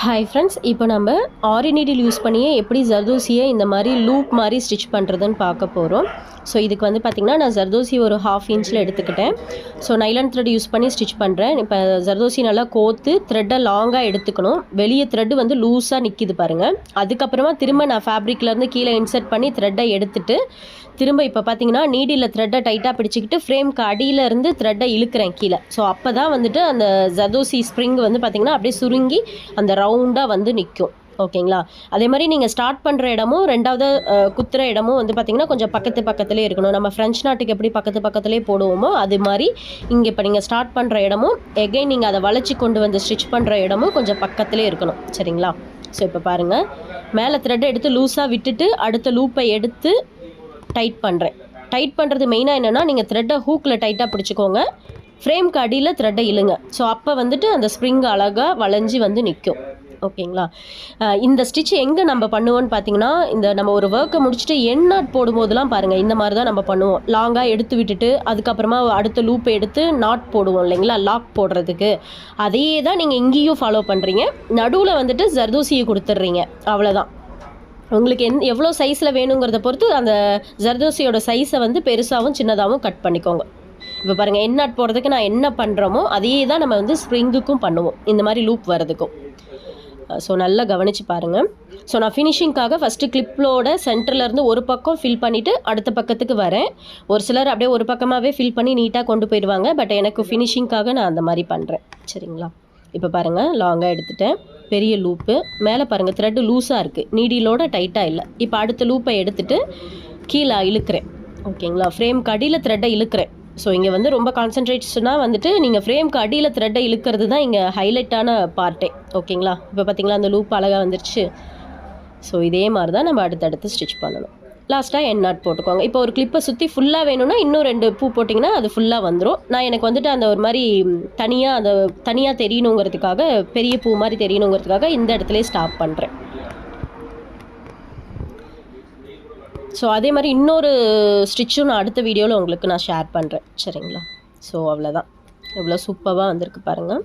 Hi friends, இப்போ நம்ம ஆரி needle use பண்ணியே எப்படி ஜர்தோசியை இந்த மாதிரி லூப் மாதிரி ஸ்டிச் பண்ணுறதுன்னு பார்க்க போகிறோம். ஸோ இதுக்கு வந்து பார்த்திங்கன்னா நான் ஜர்தோசி ஒரு 1/2 இன்ச்சில் எடுத்துக்கிட்டேன். ஸோ நைலான் த்ரெட் யூஸ் பண்ணி ஸ்டிச் பண்ணுறேன். இப்போ ஜர்தோசி நல்லா கோத்து த்ரெட்டை லாங்காக எடுத்துக்கணும். வெளியே த்ரெட்டு வந்து லூஸாக நிற்கிது பாருங்கள். அதுக்கப்புறமா திரும்ப நான் ஃபேப்ரிக்லேருந்து கீழே இன்சர்ட் பண்ணி த்ரெட்டை எடுத்துட்டு திரும்ப இப்போ பார்த்தீங்கன்னா நீடியில் த்ரெட்டை டைட்டாக பிடிச்சிக்கிட்டு ஃப்ரேம்க்கு அடியிலேருந்து த்ரெட்டை இழுக்கிறேன் கீழே. ஸோ அப்போ தான் வந்துட்டு அந்த ஜர்தோசி ஸ்ப்ரிங் வந்து பார்த்திங்கன்னா அப்படியே சுருங்கி அந்த ரவுண்டாக வந்து நிற்கும். ஓகேங்களா? அதே மாதிரி நீங்கள் ஸ்டார்ட் பண்ணுற இடமும் ரெண்டாவது குத்துற இடமும் வந்து பார்த்திங்கன்னா கொஞ்சம் பக்கத்துலேயே இருக்கணும். நம்ம ஃப்ரெஞ்ச் நாட்டுக்கு எப்படி பக்கத்துலேயே போடுவோமோ அது மாதிரி இங்கே இப்போ நீங்கள் ஸ்டார்ட் பண்ணுற இடமும் எகைன் நீங்கள் அதை வளைச்சி கொண்டு வந்து ஸ்டிச் பண்ணுற இடமும் கொஞ்சம் பக்கத்துலேயே இருக்கணும். சரிங்களா? ஸோ இப்போ பாருங்கள், மேலே த்ரெட்டை எடுத்து லூஸாக விட்டுட்டு அடுத்த லூப்பை எடுத்து டைட் பண்ணுறேன். டைட் பண்ணுறது மெயினாக என்னென்னா நீங்கள் த்ரெட்டை ஹூக்கில் டைட்டாக பிடிச்சிக்கோங்க, ஃப்ரேம்க்கு அடியில் த்ரெட்டை இழுங்க. ஸோ அப்போ வந்துட்டு அந்த ஸ்ப்ரிங் அழகாக வளைஞ்சி வந்து நிற்கும். ஓகேங்களா? இந்த ஸ்டிச் எங்கே நம்ம பண்ணுவோன்னு பார்த்தீங்கன்னா, இந்த நம்ம ஒரு ஒர்க்கை முடிச்சுட்டு எண்ட் நாட் போடும்போதெல்லாம் பாருங்கள் இந்த மாதிரி தான் நம்ம பண்ணுவோம். லாங்காக எடுத்து விட்டுட்டு அதுக்கப்புறமா அடுத்த லூப்பை எடுத்து நாட் போடுவோம் இல்லைங்களா, லாக் போடுறதுக்கு. அதே தான் நீங்கள் இங்கேயும் ஃபாலோ பண்ணுறீங்க. நடுவில் வந்துட்டு ஜர்தோசியை கொடுத்துட்றீங்க. அவ்வளோதான். உங்களுக்கு எவ்வளோ சைஸில் வேணுங்கிறத பொறுத்து அந்த ஜர்தோசியோட சைஸை வந்து பெருசாகவும் சின்னதாகவும் கட் பண்ணிக்கோங்க. இப்போ பாருங்கள், எண்ட் நாட் போடுறதுக்கு நான் என்ன பண்ணுறோமோ அதே தான் நம்ம வந்து ஸ்ப்ரிங்குக்கும் பண்ணுவோம், இந்த மாதிரி லூப் வரதுக்கும். ஸோ நல்லா கவனித்து பாருங்கள். ஸோ நான் ஃபினிஷிங்காக ஃபஸ்ட்டு கிளிப்போட சென்டர்லேருந்து ஒரு பக்கம் ஃபில் பண்ணிவிட்டு அடுத்த பக்கத்துக்கு வரேன். ஒரு சிலர் அப்படியே ஒரு பக்கமாகவே ஃபில் பண்ணி நீட்டாக கொண்டு போயிடுவாங்க. பட் எனக்கு ஃபினிஷிங்காக நான் அந்த மாதிரி பண்ணுறேன். சரிங்களா? இப்போ பாருங்கள், லாங்காக எடுத்துட்டேன். பெரிய லூப்பு மேலே பாருங்கள், த்ரெட்டு லூஸாக இருக்குது, நீடிலோட டைட்டாக இல்லை. இப்போ அடுத்த லூப்பை எடுத்துகிட்டு கீழே இழுக்கிறேன். ஓகேங்களா? ஃப்ரேம்க்கு அடியில் த்ரெட்டை இழுக்கிறேன். ஸோ இங்கே வந்து ரொம்ப கான்சன்ட்ரேஷனாக வந்துட்டு நீங்கள் ஃப்ரேம்க்கு அடியில் த்ரெட்டை இழுக்கிறது தான் இங்கே ஹைலைட்டான பார்ட்டே. ஓகேங்களா? இப்போ பார்த்தீங்களா அந்த லூப் அழகாக வந்துருச்சு. ஸோ இதே மாதிரி தான் நம்ம அடுத்தடுத்து ஸ்டிச் பண்ணணும். லாஸ்ட்டாக எண்ட் நாட் போட்டுக்கோங்க. இப்போ ஒரு கிளிப்பை சுற்றி ஃபுல்லாக வேணும்னா இன்னும் 2 பூ போட்டிங்கன்னா அது ஃபுல்லாக வந்துடும். நான் எனக்கு வந்துட்டு அந்த ஒரு மாதிரி தனியாக தெரியணுங்கிறதுக்காக, பெரிய பூ மாதிரி தெரியணுங்கிறதுக்காக இந்த இடத்துல ஸ்டாப் பண்ணுறேன். ஸோ அதே மாதிரி இன்னொரு ஸ்டிச்சும் நான் அடுத்த வீடியோவில் உங்களுக்கு நான் ஷேர் பண்ணுறேன். சரிங்களா? ஸோ அவ்வளோதான். எவ்வளோ சூப்பராக வந்திருக்கு பாருங்கள்.